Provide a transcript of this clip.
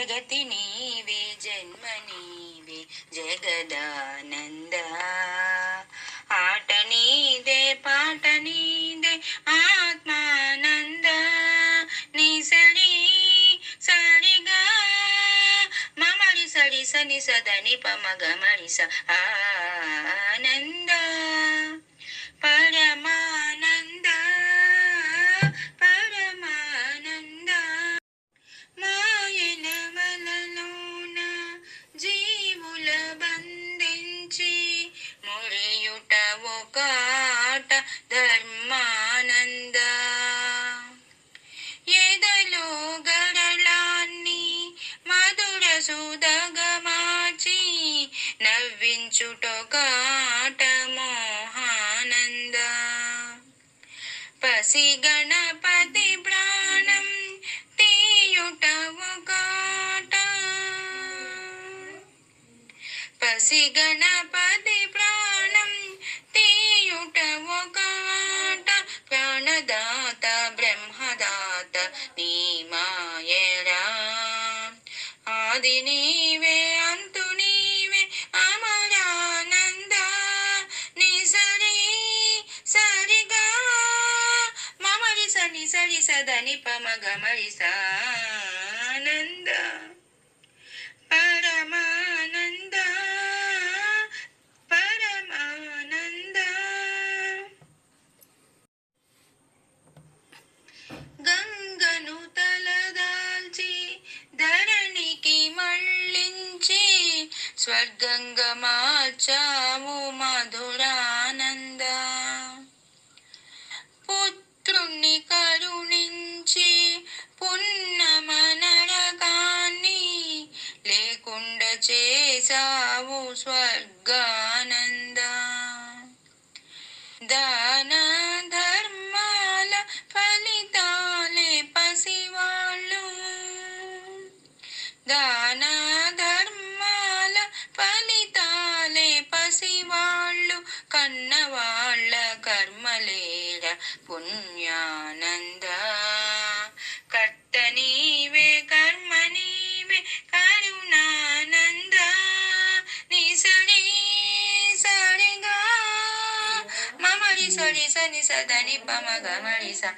జగతి నీవే జన్మ నీవే జగదానంద ఆట నీదే పాట నీదే ఆత్మానంద నీ సరి సరిగా మమరి సరి సని సదని పమగమరి స ఆనంద పరమానంద పరమానంద మాయల వలలోన జీవుల బంధించి మురియుట ఒక ఆట ధర్మానంద ఎదలో గరళాన్ని మధుర సుధగమాచి నవ్వించుటొక ఆట మోహానంద పసి గణపతి ప్రాణం తీయుట ఒక ఆట పసి గణపతి ప్రాణం తీయుట ఒక ఆట ప్రాణదాత బ్రహ్మదాత నీ మాయరా ఆది నీవే అంతు నీవే అమరానంద నీ సరి సరిగా మమరి సని సరి సదని పమగమరి సానంద పరమానంద పరమానంద గంగను తలదాల్చి ధరణికి మళ్ళించి స్వర్గంగా మార్చావు మధురానంద పుత్రుణ్ణి కరుణించి పున్నమ నరకాన్ని లేకుండా చేసావు స్వర్గానంద దాన ధర్మాల ఫలితాలే పసివాళ్ళు దాన ధర్మాల ఫలితాలే పసివాళ్ళు కన్నవాళ్ళ కర్మలేర పుణ్యానంద కర్త నీవే కర్మ నీవే కరుణానంద నీ సరి సరిగా మమరి సరి సని సదని పమగమరి స